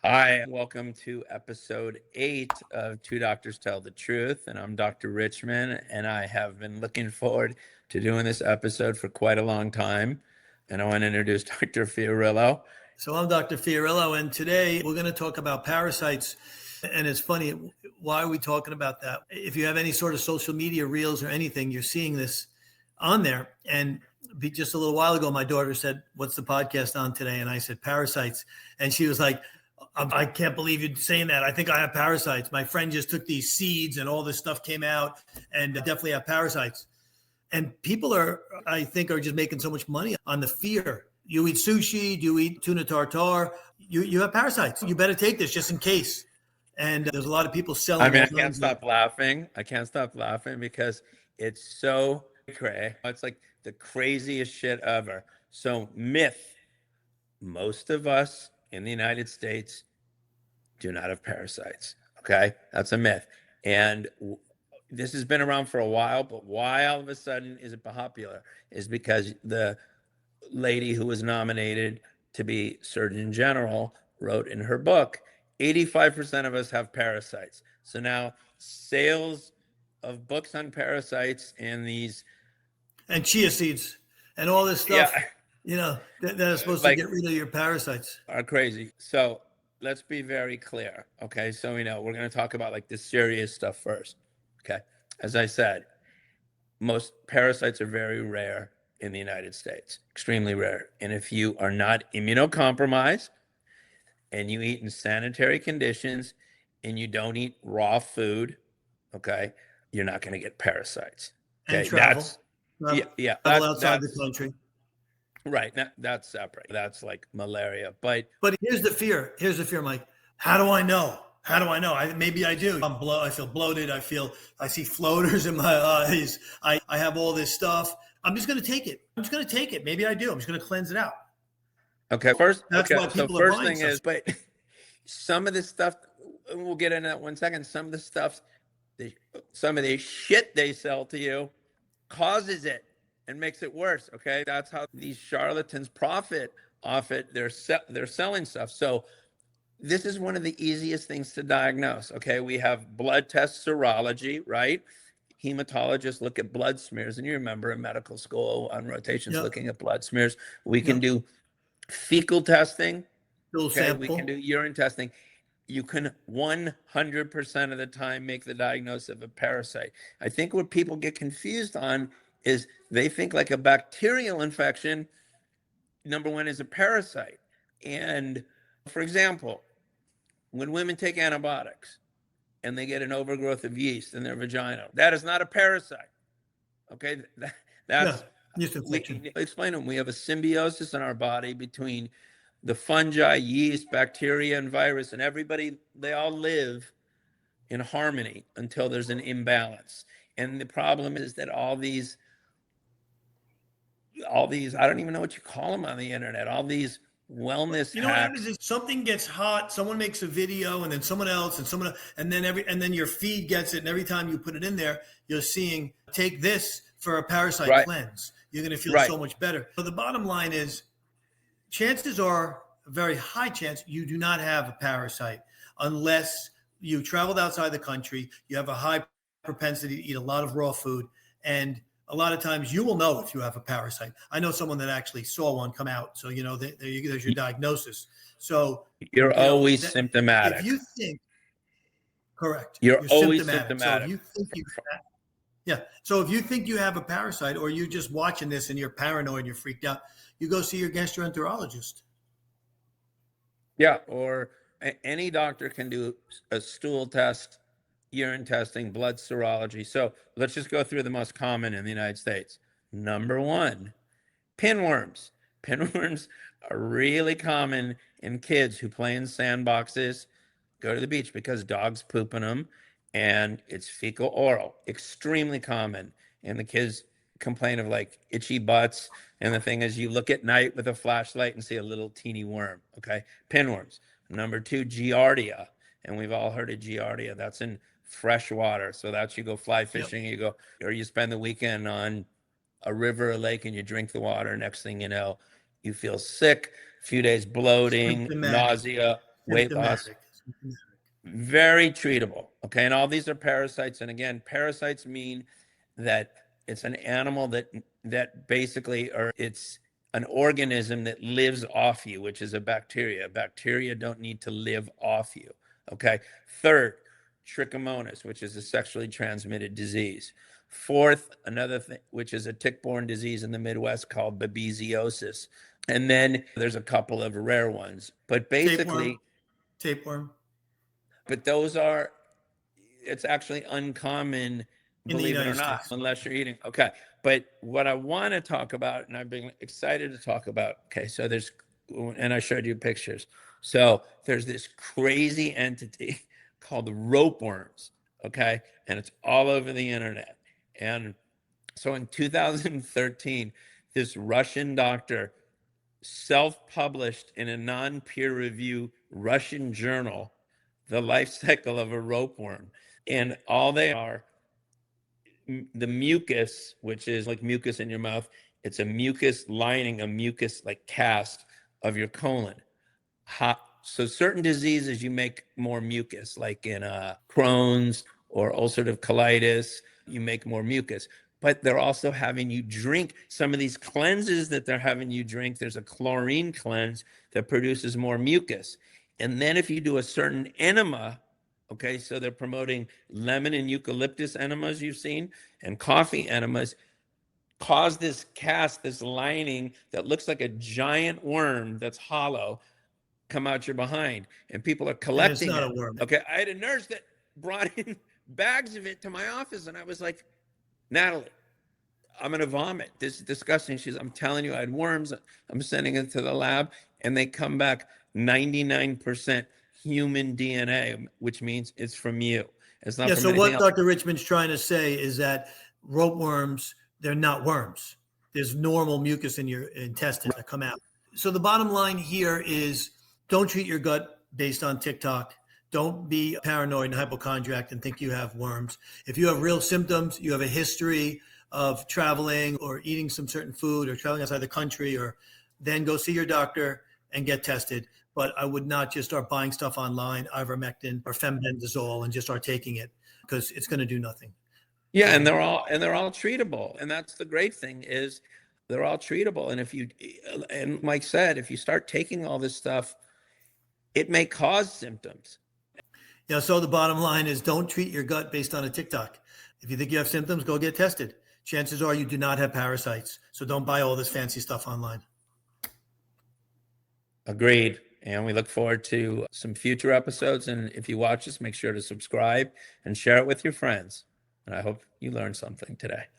Hi, welcome to episode 8 of Two Doctors Tell the Truth. And I'm Dr. Richmond, and I have been looking forward to doing this episode for quite a long time. And I want to introduce Dr. Fiorillo. So I'm Dr. Fiorillo, and today we're going to talk about parasites. And it's funny, why are we talking about that? If you have any sort of social media reels or anything, you're seeing this on there. And just a little while ago, my daughter said, "What's the podcast on today?" And I said, "Parasites." And she was like, "I can't believe you're saying that. I think I have parasites. My friend just took these seeds and all this stuff came out, and I definitely have parasites." And people I think, are just making so much money on the fear. You eat sushi, you eat tuna tartare, you have parasites. You better take this just in case. And there's a lot of people selling. I can't stop laughing. I can't stop laughing because it's so cray. It's like the craziest shit ever. So, myth: most of us in the United States do not have parasites. Okay, that's a myth. And this has been around for a while, but why all of a sudden is it popular is because the lady who was nominated to be Surgeon General wrote in her book, 85% of us have parasites. So now sales of books on parasites and chia seeds and all this stuff, that are supposed to get rid of your parasites are crazy. So let's be very clear. Okay. So we're going to talk about like the serious stuff first. Okay. As I said, most parasites are very rare in the United States, extremely rare. And if you are not immunocompromised and you eat in sanitary conditions and you don't eat raw food, okay, you're not going to get parasites. Okay, and travel. Travel outside the country. Right, that's separate. That's like malaria. But here's the fear. Mike. How do I know? Maybe I do. I feel bloated. I see floaters in my eyes. I have all this stuff. I'm just going to take it. Maybe I do. I'm just going to cleanse it out. Okay. So first thing stuff. is, but some of this stuff, we'll get into that one second. Some of the stuff, some of the shit they sell to you causes it and makes it worse. Okay. That's how these charlatans profit off it. They're selling stuff. So this is one of the easiest things to diagnose. Okay. We have blood test serology, right? Hematologists look at blood smears, and you remember in medical school on rotations looking at blood smears. We can do fecal testing. We can do urine testing. You can 100% of the time make the diagnosis of a parasite. I think what people get confused on is they think like a bacterial infection, number one, is a parasite. And for example, when women take antibiotics and they get an overgrowth of yeast in their vagina, that is not a parasite. Okay, that's explain them. We have a symbiosis in our body between the fungi, yeast, bacteria, and virus, and everybody, they all live in harmony until there's an imbalance. And the problem is that all these, I don't even know what you call them on the internet, all these wellness hacks. What happens is something gets hot, someone makes a video, and then someone else, and then your feed gets it, and every time you put it in there, you're seeing, take this for a parasite cleanse. You're going to feel so much better. So the bottom line is, chances are a very high chance you do not have a parasite unless you traveled outside the country, you have a high propensity to eat a lot of raw food, and a lot of times you will know if you have a parasite. I know someone that actually saw one come out. So, there's your diagnosis. So you're always symptomatic. If you think, correct. You're always symptomatic. So if you think you have a parasite, or you're just watching this and you're paranoid and you're freaked out, you go see your gastroenterologist. Yeah. Or any doctor can do a stool test, urine testing, blood serology. So let's just go through the most common in the United States. Number one, pinworms. Pinworms are really common in kids who play in sandboxes, go to the beach because dogs poop in them, and it's fecal oral, extremely common. And the kids complain of like itchy butts. And the thing is, you look at night with a flashlight and see a little teeny worm. Okay. Pinworms. Number two, giardia. And we've all heard of giardia. That's in fresh water. So that's, you go fly fishing, you go, or you spend the weekend on a river or lake and you drink the water. Next thing you know, you feel sick, a few days bloating, nausea. weight loss, Symptomatic. very treatable. Okay. And all these are parasites. And again, parasites mean that it's an animal that basically, or it's an organism that lives off you, which is a bacteria. Bacteria don't need to live off you. Okay. Third, trichomonas, which is a sexually transmitted disease. Fourth, another thing, which is a tick-borne disease in the Midwest called babesiosis. And then there's a couple of rare ones, but basically, Tapeworm but those are, it's actually uncommon, in the believe it or United not, States. unless you're eating. Okay. But what I want to talk about, and I've been excited to talk about, okay, so there's, and I showed you pictures. So there's this crazy entity called the ropeworms, okay, and it's all over the internet. And so in 2013, this Russian doctor self-published in a non-peer review Russian journal the life cycle of a ropeworm. And all they are, the mucus, which is like mucus in your mouth, it's a mucus lining, a mucus like cast of your colon. So certain diseases you make more mucus, like in Crohn's or ulcerative colitis, you make more mucus. But they're also having you drink some of these cleanses that they're having you drink. There's a chlorine cleanse that produces more mucus. And then if you do a certain enema, okay, so they're promoting lemon and eucalyptus enemas you've seen, and coffee enemas, cause this cast, this lining that looks like a giant worm that's hollow, come out your behind, and people are And it's collecting not it. a worm. Okay, I had a nurse that brought in bags of it to my office, and I was like, Natalie, I'm gonna vomit. This is disgusting. I'm telling you, I had worms. I'm sending it to the lab, and they come back 99% human DNA, which means it's from you. It's not Yeah. from So anything what else. Dr. Richmond's trying to say is that ropeworms, they're not worms. There's normal mucus in your intestines that come out. So the bottom line here is don't treat your gut based on TikTok. Don't be paranoid and hypochondriac and think you have worms. If you have real symptoms, you have a history of traveling or eating some certain food or traveling outside the country, or then go see your doctor and get tested. But I would not just start buying stuff online, ivermectin or fembendazole, and just start taking it because it's going to do nothing. Yeah, and they're all treatable, and that's the great thing is they're all treatable. And if you, and Mike said, if you start taking all this stuff, it may cause symptoms. Yeah. So the bottom line is don't treat your gut based on a TikTok. If you think you have symptoms, go get tested. Chances are you do not have parasites. So don't buy all this fancy stuff online. Agreed. And we look forward to some future episodes. And if you watch us, make sure to subscribe and share it with your friends. And I hope you learned something today.